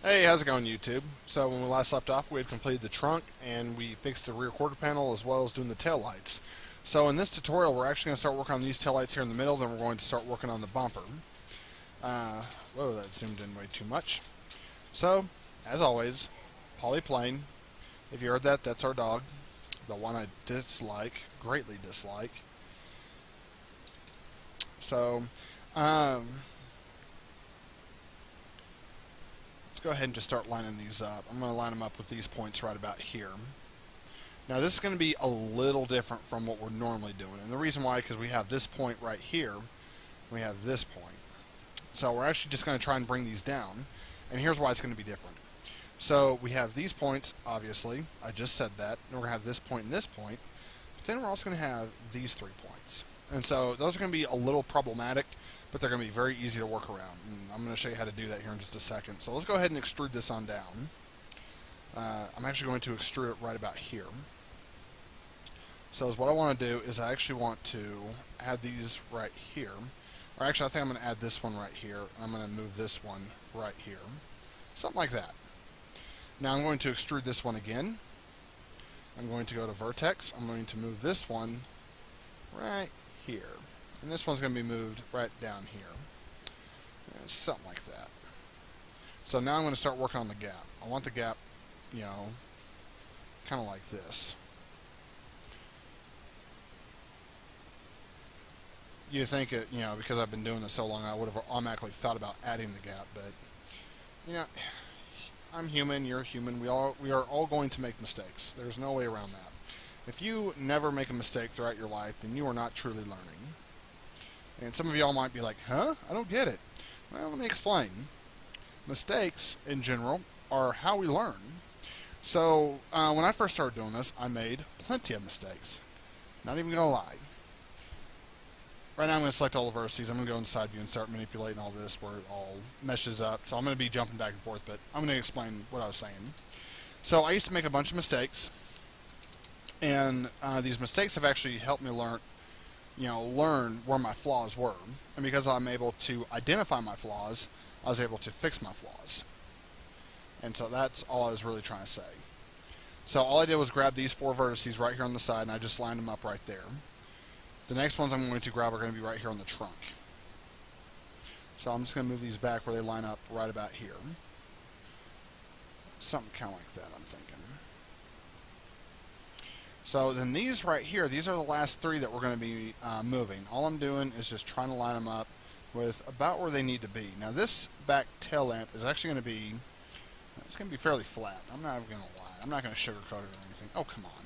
Hey, how's it going, YouTube? So when we last left off, we had completed the trunk and we fixed the rear quarter panel as well as doing the tail lights. So in this tutorial, we're actually going to start working on these tail lights here in the middle, then we're going to start working on the bumper. Whoa, that zoomed in way too much. So, as always, polyplane. If you heard that, that's our dog. The one I dislike, greatly dislike. So, let's go ahead and just start lining these up. I'm going to line them up with these points right about here. Now this is going to be a little different from what we're normally doing, and the reason why is because we have this point right here, we have this point. So we're actually just going to try and bring these down, and here's why it's going to be different. So we have these points, obviously, I just said that, and we're going to have this point and this point, but then we're also going to have these 3 points. And so those are going to be a little problematic, but they're going to be very easy to work around. And I'm going to show you how to do that here in just a second. So let's go ahead and extrude this on down. I'm actually going to extrude it right about here. So what I want to do is I actually want to add these right here. Or actually, I think I'm going to add this one right here. I'm going to move this one right here. Something like that. Now I'm going to extrude this one again. I'm going to go to vertex. I'm going to move this one right here. And this one's going to be moved right down here. And something like that. So now I'm going to start working on the gap. I want the gap, kind of like this. You think it, because I've been doing this so long, I would have automatically thought about adding the gap, but, I'm human, you're human, we are all going to make mistakes. There's no way around that. If you never make a mistake throughout your life, then you are not truly learning. And some of y'all might be like, huh? I don't get it. Well, let me explain. Mistakes, in general, are how we learn. So, when I first started doing this, I made plenty of mistakes. Not even going to lie. Right now I'm going to select all the vertices. I'm going to go in side view and start manipulating all this where it all meshes up. So I'm going to be jumping back and forth, but I'm going to explain what I was saying. So I used to make a bunch of mistakes, and these mistakes have actually helped me learn where my flaws were. And because I'm able to identify my flaws, I was able to fix my flaws. And so that's all I was really trying to say. So all I did was grab these 4 vertices right here on the side, and I just lined them up right there. The next ones I'm going to grab are going to be right here on the trunk. So I'm just going to move these back where they line up right about here. Something kind of like that, I'm thinking. So then these right here, these are the last 3 that we're going to be moving. All I'm doing is just trying to line them up with about where they need to be. Now this back tail lamp is actually going to be, it's going to be fairly flat. I'm not even going to lie. I'm not going to sugarcoat it or anything. Oh, come on.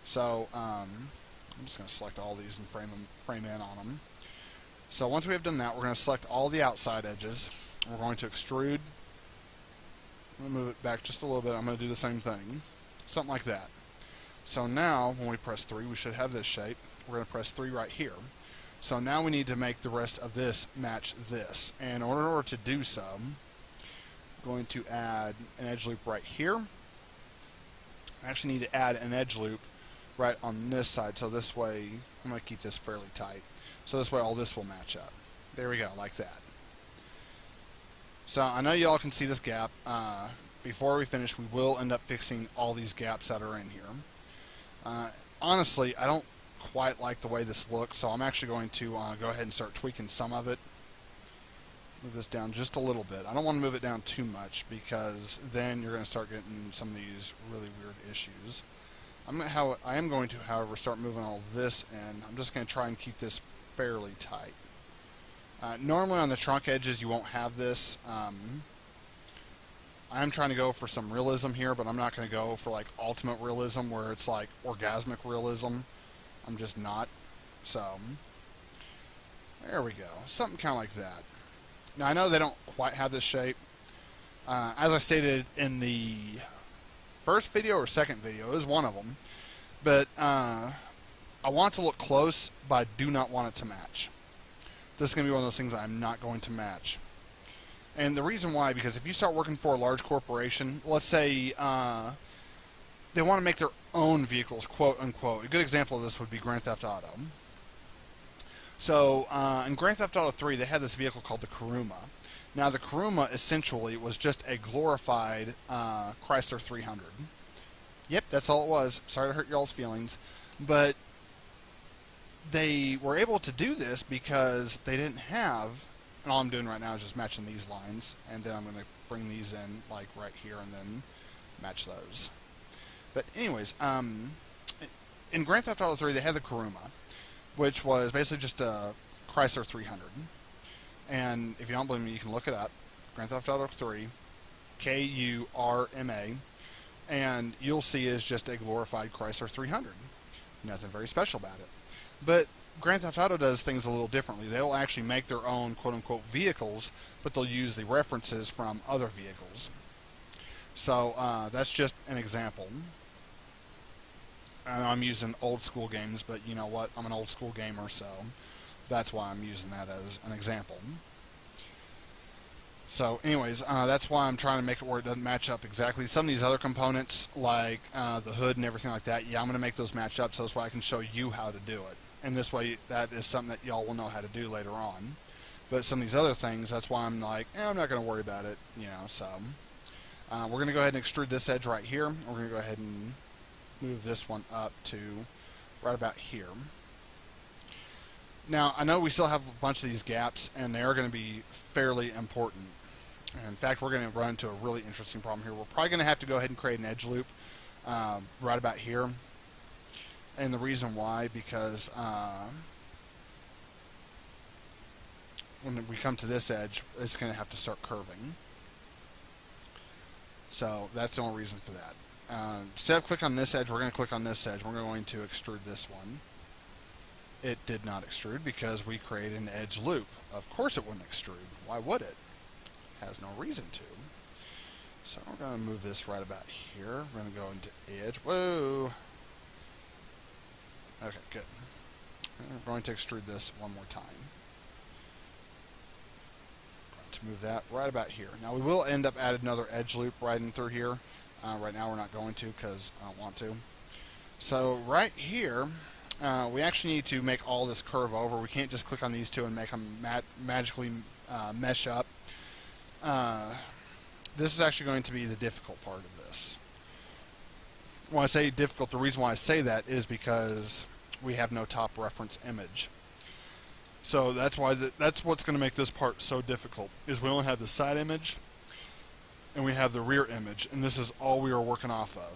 So, I'm just going to select all these and frame in on them. So once we have done that, we're going to select all the outside edges. We're going to extrude. I'm going to move it back just a little bit. I'm going to do the same thing. Something like that. So now, when we press 3, we should have this shape. We're going to press 3 right here. So now we need to make the rest of this match this. And in order to do so, I'm going to add an edge loop right here. I actually need to add an edge loop right on this side, so this way I'm going to keep this fairly tight, so this way all this will match up. There we go, like that. So I know you all can see this gap. Before we finish, we will end up fixing all these gaps that are in here. Honestly, I don't quite like the way this looks, so I'm actually going to go ahead and start tweaking some of it. Move this down just a little bit. I don't want to move it down too much, because then you're going to start getting some of these really weird issues. I am going to, however, start moving all this in. I'm just going to try and keep this fairly tight. Normally on the trunk edges you won't have this. I am trying to go for some realism here, but I'm not going to go for like ultimate realism where it's like orgasmic realism. I'm just not. So, there we go. Something kind of like that. Now I know they don't quite have this shape. As I stated in the first video or second video, is one of them, but I want it to look close, but I do not want it to match. This is going to be one of those things I'm not going to match. And the reason why, because if you start working for a large corporation, let's say they want to make their own vehicles, quote unquote. A good example of this would be Grand Theft Auto. So in Grand Theft Auto 3, they had this vehicle called the Kuruma. Now, the Kuruma essentially was just a glorified Chrysler 300. Yep, that's all it was. Sorry to hurt y'all's feelings. But they were able to do this because they didn't have, and all I'm doing right now is just matching these lines, and then I'm going to bring these in like right here and then match those. But anyways, in Grand Theft Auto 3 they had the Kuruma, which was basically just a Chrysler 300. And if you don't believe me, you can look it up. Grand Theft Auto 3, Kurma, and you'll see it's just a glorified Chrysler 300. Nothing very special about it. But Grand Theft Auto does things a little differently. They'll actually make their own quote-unquote vehicles, but they'll use the references from other vehicles. So that's just an example. I know I'm using old school games, but you know what? I'm an old school gamer, so that's why I'm using that as an example. So anyways, that's why I'm trying to make it where it doesn't match up exactly. Some of these other components, like the hood and everything like that, yeah, I'm going to make those match up so that's why I can show you how to do it. And this way, that is something that y'all will know how to do later on. But some of these other things, that's why I'm like, I'm not going to worry about it, you know, so. We're going to go ahead and extrude this edge right here. We're going to go ahead and move this one up to right about here. Now, I know we still have a bunch of these gaps, and they are going to be fairly important. In fact, we're going to run into a really interesting problem here. We're probably going to have to go ahead and create an edge loop right about here. And the reason why, because when we come to this edge, it's going to have to start curving. So that's the only reason for that. Instead of clicking on this edge, we're going to click on this edge. We're going to extrude this one. It did not extrude because we created an edge loop. Of course it wouldn't extrude. Why would it? Has no reason to. So we're going to move this right about here. We're going to go into edge. Whoa! Okay, good. And we're going to extrude this one more time. Going to move that right about here. Now we will end up adding another edge loop right in through here. Right now we're not going to because I don't want to. So right here, we actually need to make all this curve over. We can't just click on these two and make them magically mesh up. This is actually going to be the difficult part of this. When I say difficult, the reason why I say that is because we have no top reference image. So that's why that's what's going to make this part so difficult, is we only have the side image and we have the rear image, and this is all we are working off of.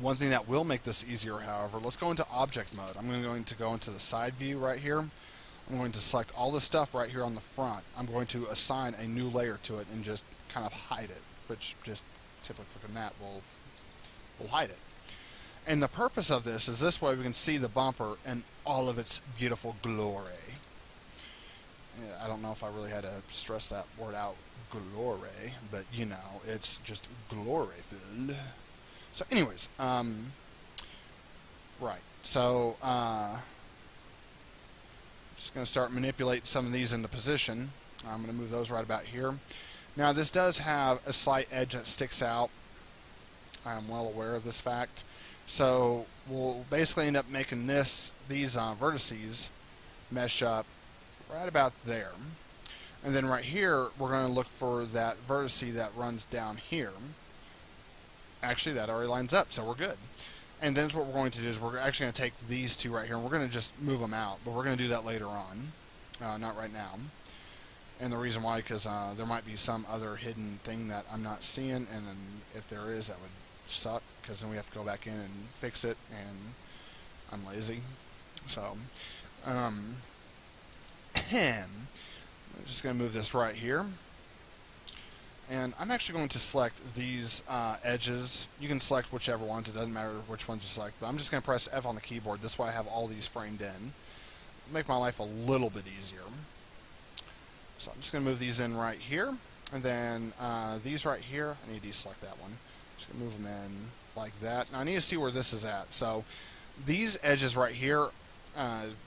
One thing that will make this easier, however, let's go into object mode. I'm going to go into the side view right here. I'm going to select all this stuff right here on the front. I'm going to assign a new layer to it and just kind of hide it, which just simply clicking that will hide it. And the purpose of this way we can see the bumper in all of its beautiful glory. I don't know if I really had to stress that word out, glory, but you know, it's just glory-filled. So anyways, right, so just going to start manipulating some of these into position. I'm going to move those right about here. Now this does have a slight edge that sticks out. I am well aware of this fact. So we'll basically end up making these vertices mesh up right about there. And then right here, we're going to look for that vertice that runs down here. Actually, that already lines up, so we're good. And then what we're going to do is we're actually going to take these two right here, and we're going to just move them out. But we're going to do that later on, not right now. And the reason why, because there might be some other hidden thing that I'm not seeing, and then if there is, that would suck, because then we have to go back in and fix it, and I'm lazy. So, I'm just going to move this right here. And I'm actually going to select these edges. You can select whichever ones. It doesn't matter which ones you select. But I'm just going to press F on the keyboard. This way I have all these framed in. Make my life a little bit easier. So I'm just going to move these in right here. And then these right here, I need to deselect that one. Just going to move them in like that. Now I need to see where this is at. So these edges right here,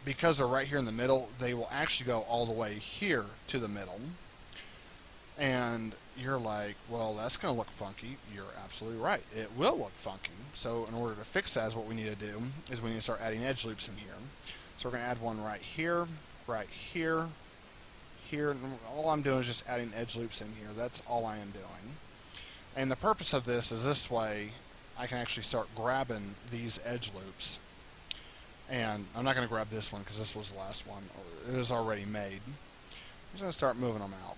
because they're right here in the middle, they will actually go all the way here to the middle. And you're like, well, that's going to look funky. You're absolutely right. It will look funky. So in order to fix that, what we need to do is we need to start adding edge loops in here. So we're going to add one right here, here, and all I'm doing is just adding edge loops in here. That's all I am doing. And the purpose of this is this way I can actually start grabbing these edge loops. And I'm not going to grab this one because this was the last one. It was already made. I'm just going to start moving them out.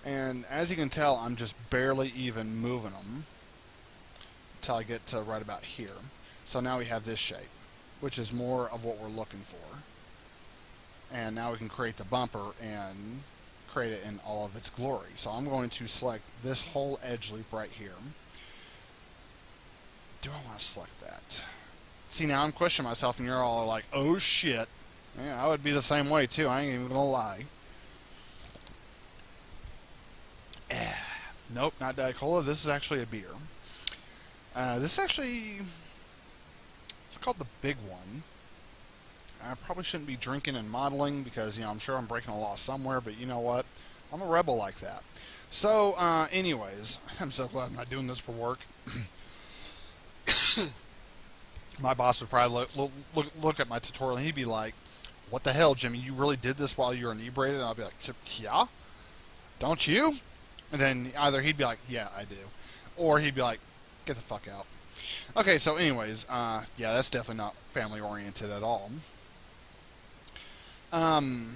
And as you can tell, I'm just barely even moving them until I get to right about here. So now we have this shape, which is more of what we're looking for. And now we can create the bumper and create it in all of its glory. So I'm going to select this whole edge loop right here. Do I want to select that? See, now I'm questioning myself, and you're all like, oh shit. Yeah, I would be the same way too, I ain't even gonna lie. Nope, not Diet Cola. This is actually a beer. This actually, it's called the Big One. I probably shouldn't be drinking and modeling because, you know, I'm sure I'm breaking a law somewhere, but you know what? I'm a rebel like that. So, anyways, I'm so glad I'm not doing this for work. My boss would probably look at my tutorial and he'd be like, what the hell, Jimmy? You really did this while you were inebriated? And I'll be like, yeah? Don't you? And then either he'd be like, yeah, I do. Or he'd be like, get the fuck out. Okay, so anyways, yeah, that's definitely not family-oriented at all. Probably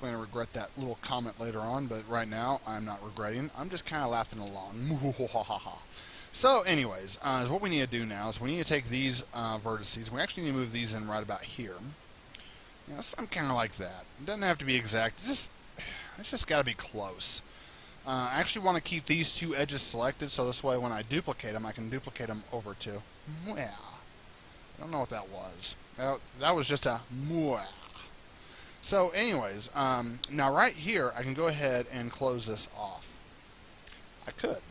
going to regret that little comment later on, but right now, I'm not regretting. I'm just kind of laughing along. So anyways, what we need to do now is we need to take these vertices. We actually need to move these in right about here. You know, something kind of like that. It doesn't have to be exact. It's just got to be close. I actually want to keep these two edges selected, so this way when I duplicate them, I can duplicate them over to mwah. I don't know what that was. That was just a mwah. So anyways, now right here, I can go ahead and close this off. I could,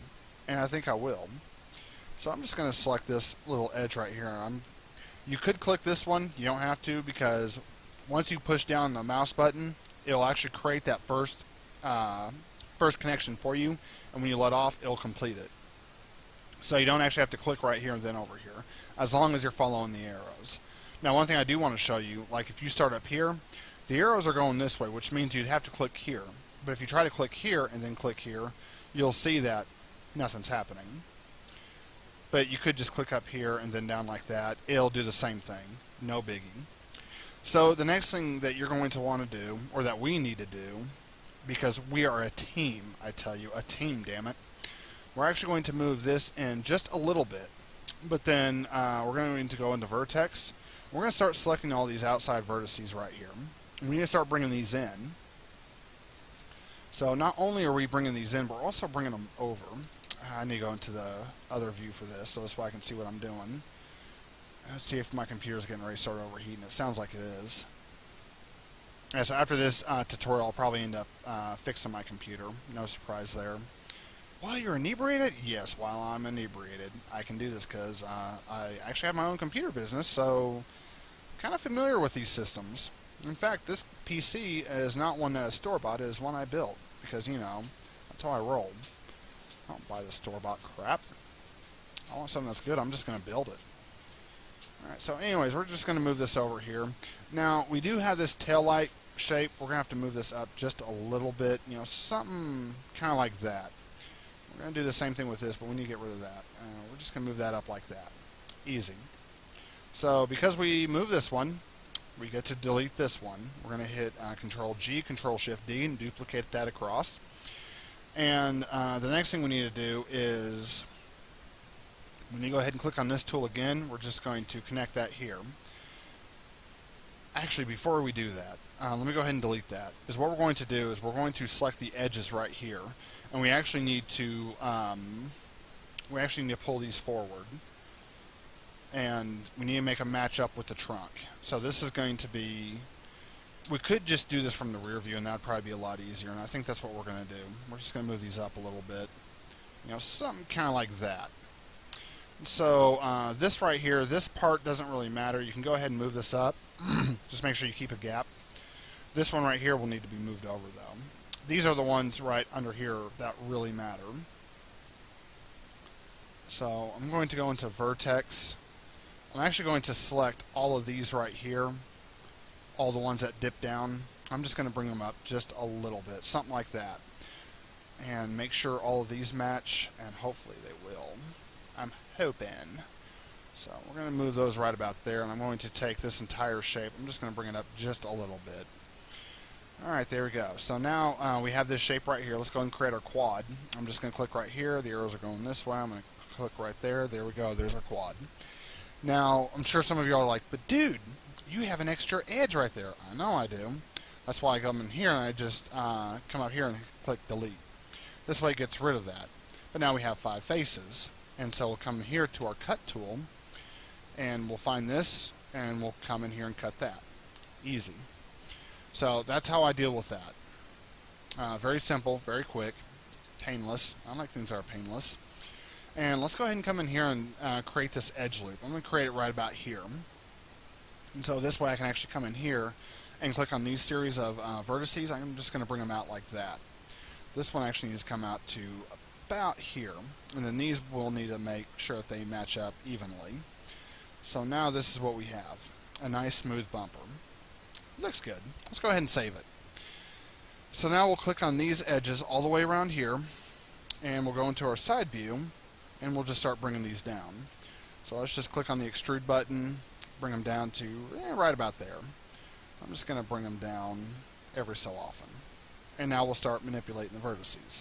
and I think I will. So I'm just going to select this little edge right here. You could click this one. You don't have to, because once you push down the mouse button, it'll actually create that first connection for you, and when you let off, it'll complete it. So you don't actually have to click right here and then over here, as long as you're following the arrows. Now, one thing I do want to show you, like if you start up here, the arrows are going this way, which means you'd have to click here. But if you try to click here and then click here, you'll see that nothing's happening. But you could just click up here and then down like that. It'll do the same thing. No biggie. So the next thing that you're going to want to do, or that we need to do, because we are a team, I tell you, a team, damn it. We're actually going to move this in just a little bit, but then we're going to go into vertex. We're going to start selecting all these outside vertices right here. We need to start bringing these in. So not only are we bringing these in, we're also bringing them over. I need to go into the other view for this, so this way I can see what I'm doing. Let's see if my computer's getting ready to start overheating. It sounds like it is. Yeah, so after this tutorial, I'll probably end up fixing my computer. No surprise there. While you're inebriated? Yes, while I'm inebriated. I can do this because I actually have my own computer business, so I'm kind of familiar with these systems. In fact, this PC is not one that is store-bought. It is one I built because, you know, that's how I roll. I don't buy the store-bought crap. I want something that's good. I'm just going to build it. Alright, so anyways, we're just going to move this over here. Now, we do have this tail light shape. We're going to have to move this up just a little bit. You know, something kind of like that. We're going to do the same thing with this, but we need to get rid of that. We're just going to move that up like that. Easy. So, because we move this one, we get to delete this one. We're going to hit Control-G, Control-Shift-D, and duplicate that across. And the next thing we need to do is, when you go ahead and click on this tool again, we're just going to connect that here. Actually, before we do that, let me go ahead and delete that. Is what we're going to do is we're going to select the edges right here, and we actually need to pull these forward, and we need to make a match up with the trunk. So this is going to be. We could just do this from the rear view, and that would probably be a lot easier. And I think that's what we're going to do. We're just going to move these up a little bit, you know, something kind of like that. So this right here, this part doesn't really matter. You can go ahead and move this up. Just make sure you keep a gap. This one right here will need to be moved over, though. These are the ones right under here that really matter. So I'm going to go into Vertex. I'm actually going to select all of these right here. all the ones that dip down. I'm just going to bring them up just a little bit, something like that. And make sure all of these match, and hopefully they will. I'm hoping. So we're going to move those right about there, and I'm going to take this entire shape. I'm just going to bring it up just a little bit. Alright, there we go. So now we have this shape right here. Let's go ahead and create our quad. I'm just going to click right here. The arrows are going this way. I'm going to click right there. There we go. There's our quad. Now, I'm sure some of you are like, but dude, you have an extra edge right there. I know I do. That's why I come in here and I just come up here and click delete. This way it gets rid of that. But now we have 5 faces. And so we'll come in here to our cut tool, and we'll find this, and we'll come in here and cut that. Easy. So that's how I deal with that. Very simple, very quick, painless. I like things that are painless. And let's go ahead and come in here and create this edge loop. I'm going to create it right about here. And so this way I can actually come in here and click on these series of vertices. I'm just going to bring them out like that. This one actually needs to come out to about here, and then these will need to make sure that they match up evenly. So now this is what we have, a nice smooth bumper. Looks good. Let's go ahead and save it. So now we'll click on these edges all the way around here, and we'll go into our side view, and we'll just start bringing these down. So let's just click on the extrude button, bring them down to right about there. I'm just going to bring them down every so often. And now we'll start manipulating the vertices.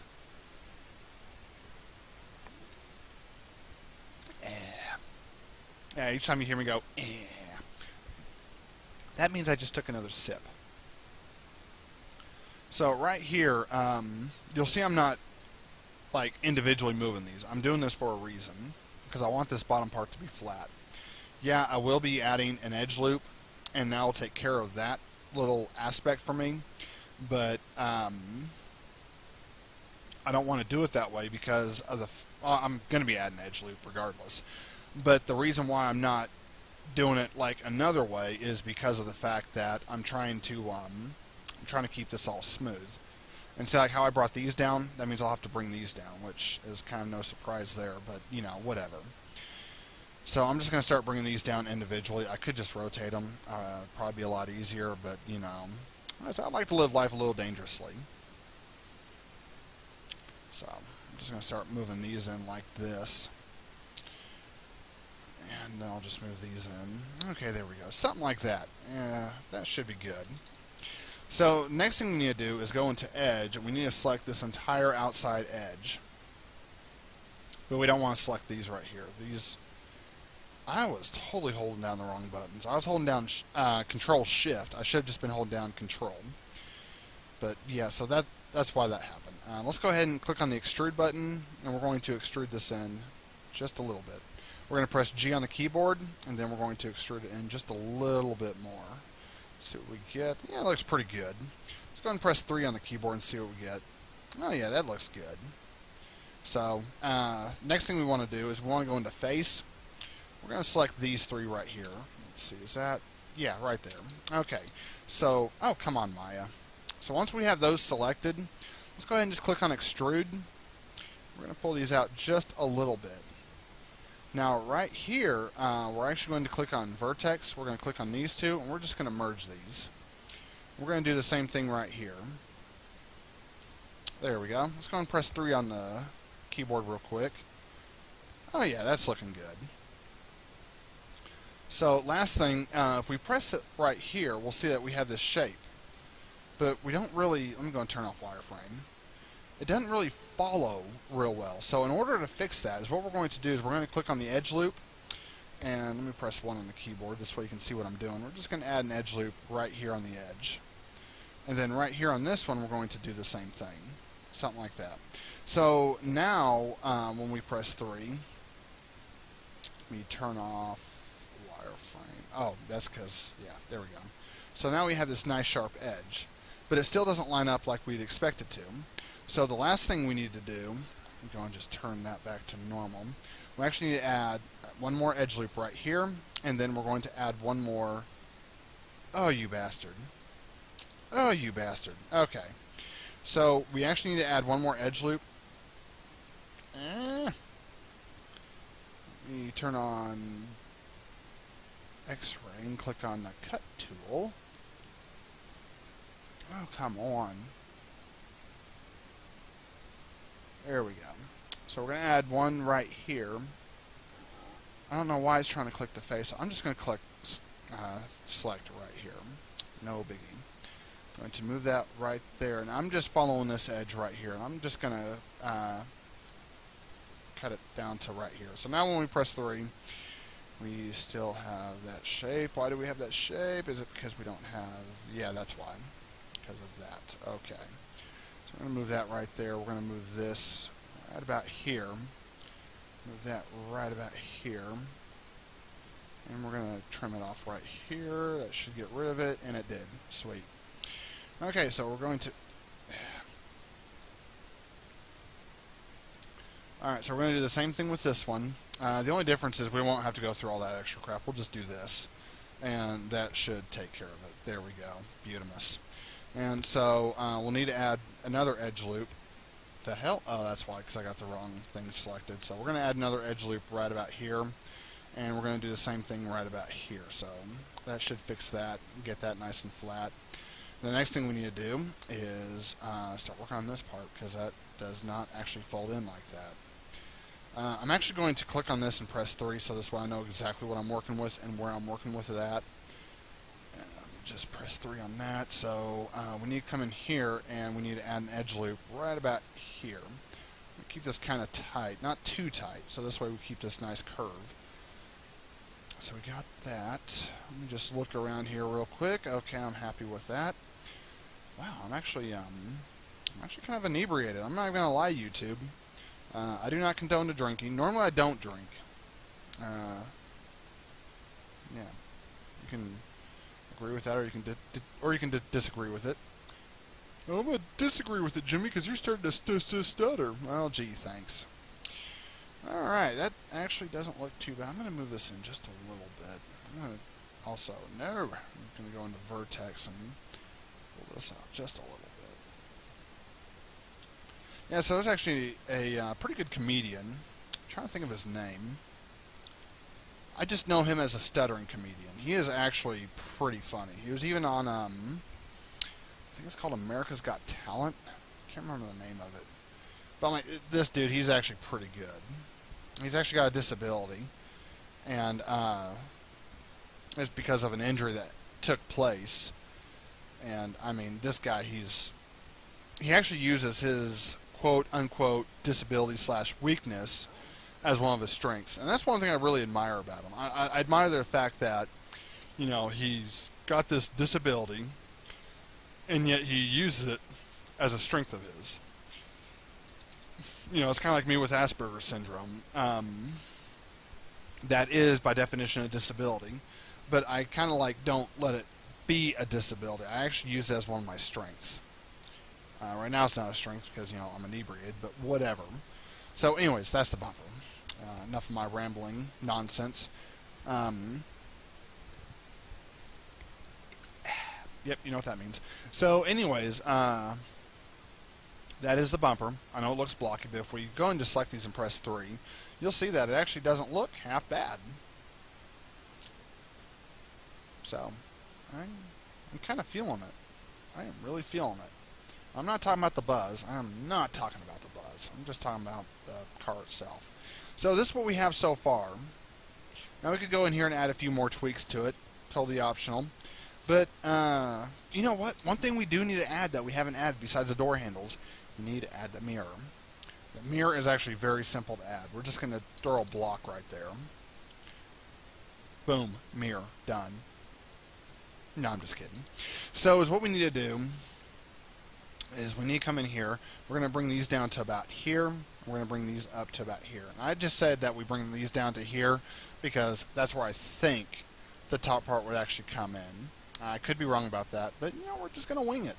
Yeah, each time you hear me go, that means I just took another sip. So right here, you'll see I'm not like individually moving these. I'm doing this for a reason, because I want this bottom part to be flat. Yeah, I will be adding an edge loop, and now I'll take care of that little aspect for me. But I don't want to do it that way because of I'm going to be adding an edge loop regardless. But the reason why I'm not doing it like another way is because of the fact that I'm trying to keep this all smooth. And so like how I brought these down, that means I'll have to bring these down, which is kind of no surprise there, but you know, whatever. So I'm just going to start bringing these down individually. I could just rotate them, probably be a lot easier, but you know, I like to live life a little dangerously. So I'm just going to start moving these in like this. And then I'll just move these in. Okay, there we go. Something like that. Yeah, that should be good. So next thing we need to do is go into edge, and we need to select this entire outside edge. But we don't want to select these right here. These, I was totally holding down the wrong buttons. I was holding down Control Shift. I should have just been holding down Control. But yeah, so that's why that happened. Let's go ahead and click on the extrude button, and we're going to extrude this in just a little bit. We're going to press G on the keyboard, and then we're going to extrude it in just a little bit more. Let's see what we get. Yeah, it looks pretty good. Let's go ahead and press 3 on the keyboard and see what we get. Oh yeah, that looks good. So, next thing we want to do is we want to go into face. We're going to select these 3 right here. Let's see, is that? Yeah, right there. Okay, so, oh, come on, Maya. So once we have those selected, let's go ahead and just click on extrude. We're going to pull these out just a little bit. Now, right here, we're actually going to click on vertex. We're going to click on these 2, and we're just going to merge these. We're going to do the same thing right here. There we go. Let's go and press 3 on the keyboard real quick. Oh yeah, that's looking good. So last thing, if we press it right here, we'll see that we have this shape. But we don't really, let me go and turn off wireframe. It doesn't really follow real well. So in order to fix that, is what we're going to do is we're going to click on the edge loop, and let me press 1 on the keyboard, this way you can see what I'm doing. We're just going to add an edge loop right here on the edge. And then right here on this one, we're going to do the same thing. Something like that. So now, when we press 3, let me turn off wireframe. Oh, that's because, yeah, there we go. So now we have this nice sharp edge. But it still doesn't line up like we'd expect it to. So the last thing we need to do, I'm going to just turn that back to normal. We actually need to add one more edge loop right here, and then we're going to add one more. Oh, you bastard. Oh, you bastard. Okay. So we actually need to add one more edge loop. Let me turn on X-ray and click on the cut tool. Oh, come on. There we go. So we're going to add one right here. I don't know why it's trying to click the face. I'm just going to click select right here. No biggie. I'm going to move that right there. And I'm just following this edge right here. And I'm just going to cut it down to right here. So now when we press 3, we still have that shape. Why do we have that shape? Is it because we don't have... Yeah, that's why. Because of that. Okay. So we're going to move that right there. We're going to move this right about here. Move that right about here. And we're going to trim it off right here. That should get rid of it, and it did. Sweet. Okay, so we're going to... Alright, so we're going to do the same thing with this one. The only difference is we won't have to go through all that extra crap. We'll just do this. And that should take care of it. There we go. Beautimous. And so we'll need to add another edge loop. The hell? Oh, that's why, because I got the wrong thing selected. So we're going to add another edge loop right about here. And we're going to do the same thing right about here. So that should fix that, get that nice and flat. The next thing we need to do is start working on this part, because that does not actually fold in like that. I'm actually going to click on this and press 3, so this way I know exactly what I'm working with and where I'm working with it at. And just press 3 on that. So we need to come in here and we need to add an edge loop right about here. Keep this kind of tight, not too tight, so this way we keep this nice curve. So we got that. Let me just look around here real quick. Okay, I'm happy with that. Wow, I'm actually kind of inebriated. I'm not even gonna lie, YouTube. I do not condone the drinking. Normally, I don't drink. Yeah, you can agree with that, or you can disagree with it. Oh, I'm gonna disagree with it, Jimmy, because you're starting to stutter. Well, gee, thanks. All right, that actually doesn't look too bad. I'm gonna move this in just a little bit. I'm gonna also I'm gonna go into vertex and pull this out just a little bit. Yeah, so there's actually a pretty good comedian. I'm trying to think of his name. I just know him as a stuttering comedian. He is actually pretty funny. He was even on, I think it's called America's Got Talent. I can't remember the name of it. But this dude, he's actually pretty good. He's actually got a disability. And it's because of an injury that took place. And, I mean, this guy, he actually uses his quote-unquote disability/weakness as one of his strengths. And that's one thing I really admire about him. I admire the fact that, you know, he's got this disability, and yet he uses it as a strength of his. You know, it's kind of like me with Asperger's syndrome. That is, by definition, a disability. But I kind of don't let it be a disability. I actually use it as one of my strengths. Right now it's not a strength because, you know, I'm inebriated, but whatever. So anyways, that's the bumper. Enough of my rambling nonsense. Yep, you know what that means. So anyways, that is the bumper. I know it looks blocky, but if we go and just select these and press 3, you'll see that it actually doesn't look half bad. So, I'm kind of feeling it. I am really feeling it. I'm not talking about the buzz. I'm not talking about the buzz. I'm just talking about the car itself. So this is what we have so far. Now we could go in here and add a few more tweaks to it. Totally optional. But, you know what? One thing we do need to add that we haven't added besides the door handles, we need to add the mirror. The mirror is actually very simple to add. We're just going to throw a block right there. Boom. Mirror. Done. No, I'm just kidding. So is what we need to do is we need to come in here. We're going to bring these down to about here. We're going to bring these up to about here. And I just said that we bring these down to here because that's where I think the top part would actually come in. I could be wrong about that, but you know, we're just going to wing it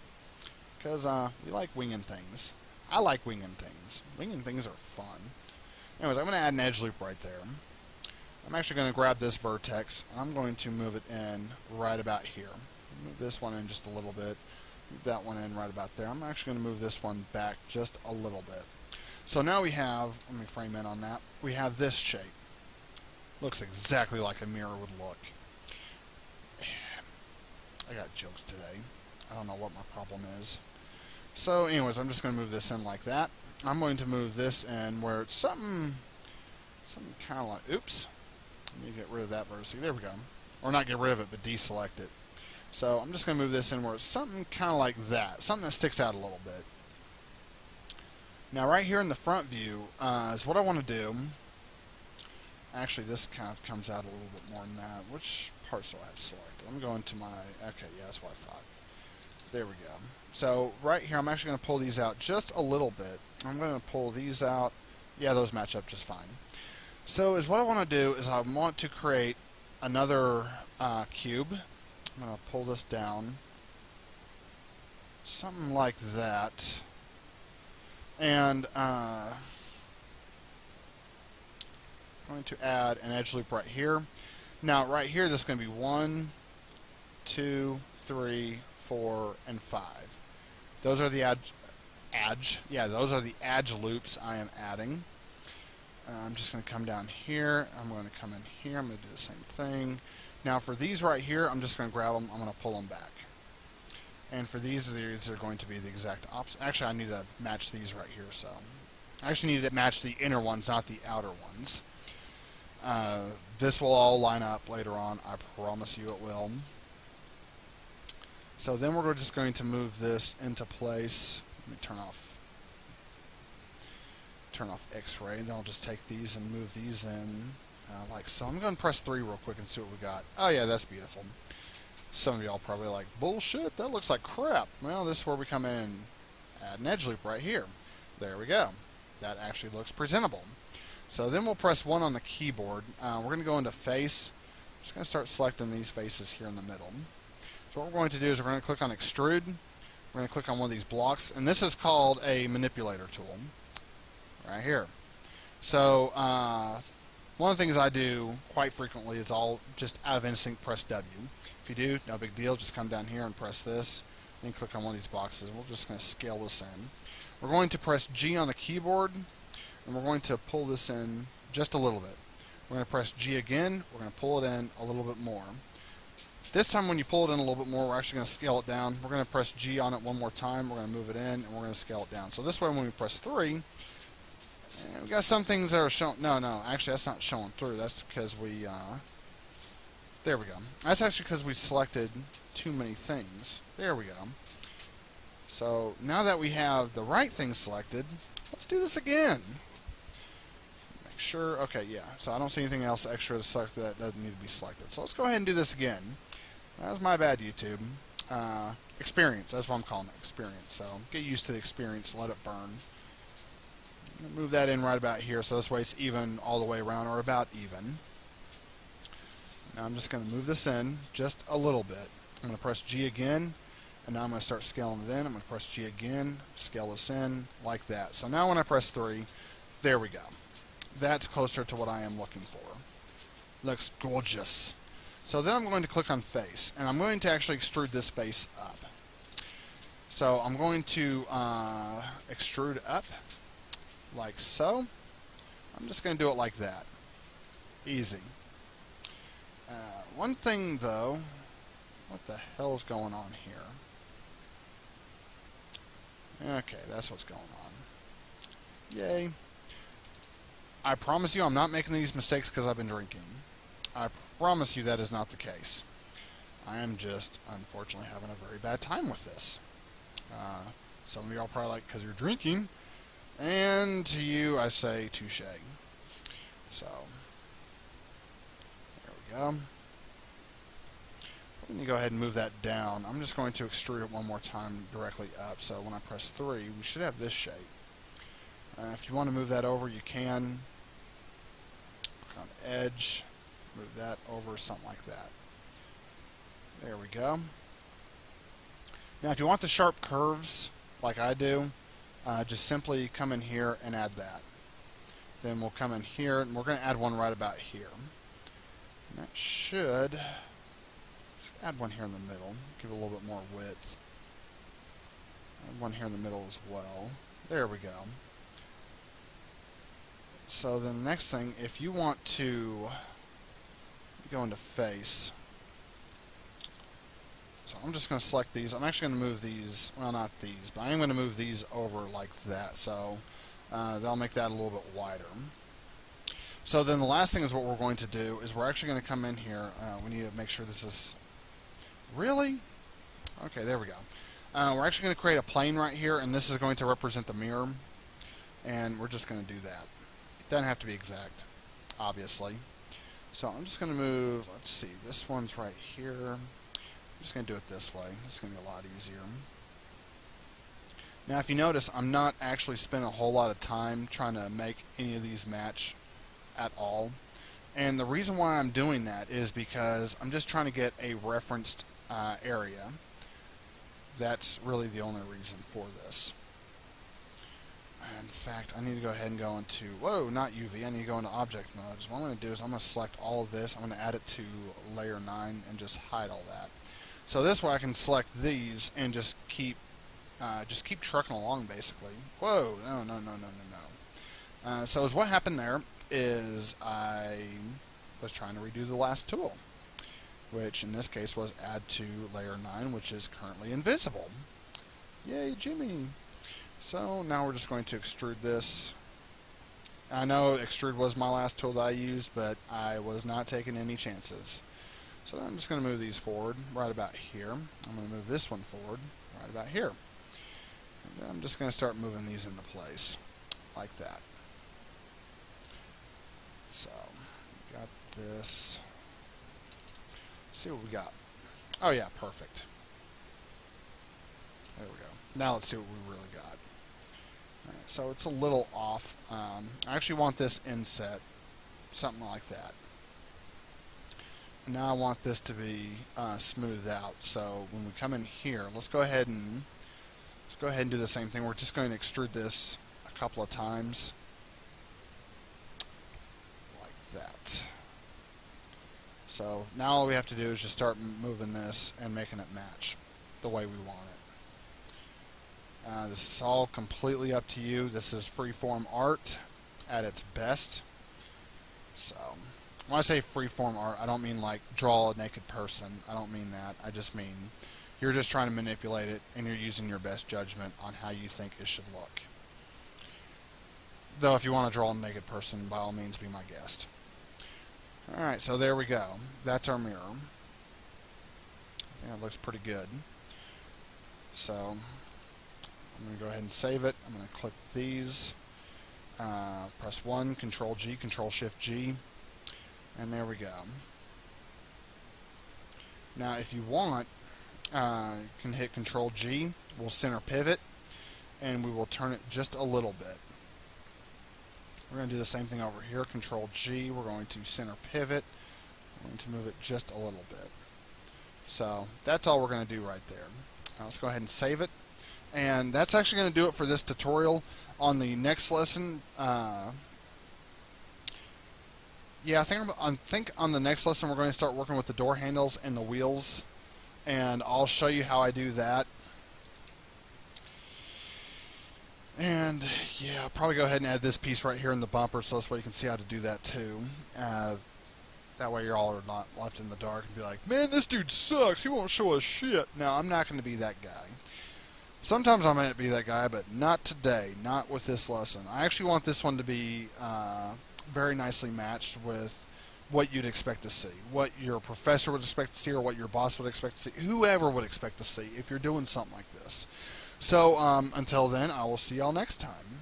because we like winging things. I like winging things. Winging things are fun. Anyways, I'm going to add an edge loop right there. I'm actually going to grab this vertex. I'm going to move it in right about here. Move this one in just a little bit. Move that one in right about there. I'm actually going to move this one back just a little bit. So now we have, let me frame in on that, we have this shape. Looks exactly like a mirror would look. I got jokes today. I don't know what my problem is. So anyways, I'm just going to move this in like that. I'm going to move this in where it's something kind of like, oops, let me get rid of that vertex. There we go. Or not get rid of it, but deselect it. So I'm just going to move this in where it's something kind of like that, something that sticks out a little bit. Now right here in the front view is what I want to do. Actually, this kind of comes out a little bit more than that. Which parts do I have selected? I'm going to my, okay, yeah, that's what I thought. There we go. So right here, I'm actually going to pull these out just a little bit. I'm going to pull these out. Yeah, those match up just fine. So is what I want to do is I want to create another cube. I'm going to pull this down. Something like that. And I'm going to add an edge loop right here. Now right here, this is going to be 1, 2, 3, 4, and 5. Those are the those are the edge loops I am adding. I'm just going to come down here. I'm going to come in here. I'm going to do the same thing. Now for these right here, I'm just going to grab them. I'm going to pull them back. And for these are going to be the exact opposite. Actually, I need to match these right here. So I actually need to match the inner ones, not the outer ones. This will all line up later on. I promise you it will. So then we're just going to move this into place. Let me turn off X-ray. Then I'll just take these and move these in like so. I'm going to press 3 real quick and see what we got. Oh yeah, that's beautiful. Some of y'all probably like, bullshit, that looks like crap. Well, this is where we come in and add an edge loop right here. There we go. That actually looks presentable. So then we'll press 1 on the keyboard. We're going to go into face. I'm just going to start selecting these faces here in the middle. So what we're going to do is we're going to click on extrude. We're going to click on one of these blocks, and this is called a manipulator tool right here. So one of the things I do quite frequently is I'll just out of instinct press W. If you do, no big deal, just come down here and press this, and click on one of these boxes. We're just going to scale this in. We're going to press G on the keyboard, and we're going to pull this in just a little bit. We're going to press G again. We're going to pull it in a little bit more. This time when you pull it in a little bit more, we're actually going to scale it down. We're going to press G on it one more time. We're going to move it in, and we're going to scale it down. So this way when we press 3, we've got some things that are showing. No, actually that's not showing through. That's because we, there we go. That's actually because we selected too many things. There we go. So now that we have the right thing selected, let's do this again. Make sure, okay, yeah. So I don't see anything else extra selected that doesn't need to be selected. So let's go ahead and do this again. That was my bad, YouTube. Experience, that's what I'm calling it, experience. So get used to the experience, let it burn. Move that in right about here, so this way it's even all the way around, or about even. Now I'm just going to move this in just a little bit. I'm going to press G again, and now I'm going to start scaling it in. I'm going to press G again, scale this in, like that. So now when I press 3, there we go. That's closer to what I am looking for. Looks gorgeous. So then I'm going to click on face, and I'm going to actually extrude this face up. So I'm going to extrude up like so. I'm just going to do it like that. Easy. One thing though, what the hell is going on here? Okay, that's what's going on. Yay. I promise you I'm not making these mistakes because I've been drinking. I promise you that is not the case. I am just, unfortunately, having a very bad time with this. Some of y'all probably like, because you're drinking. And to you, I say, touche. So, there we go. Let me go ahead and move that down. I'm just going to extrude it one more time directly up. So when I press 3, we should have this shape. If you want to move that over, you can. Click on edge. Move that over, something like that. There we go. Now, if you want the sharp curves, like I do, just simply come in here and add that. Then we'll come in here, and we're going to add one right about here. And that should... Let's add one here in the middle. Give it a little bit more width. Add one here in the middle as well. There we go. So then the next thing, if you want to go into face, So I'm just going to select these. I'm actually going to move these, well, not these, but I am going to move these over like that. So that'll make that a little bit wider. So then the last thing is what we're going to do is we're actually going to come in here. We need to make sure this is... Really? Okay, there we go. We're actually going to create a plane right here, and this is going to represent the mirror. And we're just going to do that. It doesn't have to be exact, obviously. So I'm just going to move, let's see, this one's right here. I'm just going to do it this way. It's going to be a lot easier. Now if you notice, I'm not actually spending a whole lot of time trying to make any of these match at all. And the reason why I'm doing that is because I'm just trying to get a referenced area. That's really the only reason for this. In fact, I need to go ahead and go into, whoa, not UV, I need to go into object mode. So what I'm going to do is I'm going to select all of this, I'm going to add it to layer 9 and just hide all that. So this way I can select these and just keep trucking along basically. Whoa, no. So what happened there is I was trying to redo the last tool, which in this case was add to layer 9, which is currently invisible. Yay, Jimmie! So now we're just going to extrude this. I know extrude was my last tool that I used, but I was not taking any chances. So I'm just going to move these forward right about here. I'm going to move this one forward right about here. And then I'm just going to start moving these into place like that. So we got this. Let's see what we got. Oh yeah, perfect. There we go. Now let's see what we really got. Alright, so it's a little off. I actually want this inset, something like that. And now I want this to be smoothed out. So when we come in here, let's go ahead and do the same thing. We're just going to extrude this a couple of times, like that. So now all we have to do is just start moving this and making it match the way we want it. This is all completely up to you. This is freeform art at its best. So when I say freeform art, I don't mean like draw a naked person. I don't mean that. I just mean you're just trying to manipulate it and you're using your best judgment on how you think it should look. Though if you want to draw a naked person, by all means be my guest. Alright, so there we go. That's our mirror. I think that looks pretty good. So I'm going to go ahead and save it. I'm going to click these. Press 1, Control G, Control Shift G. And there we go. Now if you want, you can hit Control G. We'll center pivot. And we will turn it just a little bit. We're going to do the same thing over here. Control G. We're going to center pivot. We're going to move it just a little bit. So that's all we're going to do right there. Now let's go ahead and save it. And that's actually going to do it for this tutorial. On the next lesson, yeah, I think on the next lesson we're going to start working with the door handles and the wheels, and I'll show you how I do that. And yeah, I'll probably go ahead and add this piece right here in the bumper, so this way you can see how to do that too. That way you're all not left in the dark and be like, man, this dude sucks, he won't show us shit. No, I'm not going to be that guy. Sometimes I might be that guy, but not today, not with this lesson. I actually want this one to be very nicely matched with what you'd expect to see, what your professor would expect to see, or what your boss would expect to see, whoever would expect to see if you're doing something like this. So until then, I will see y'all next time.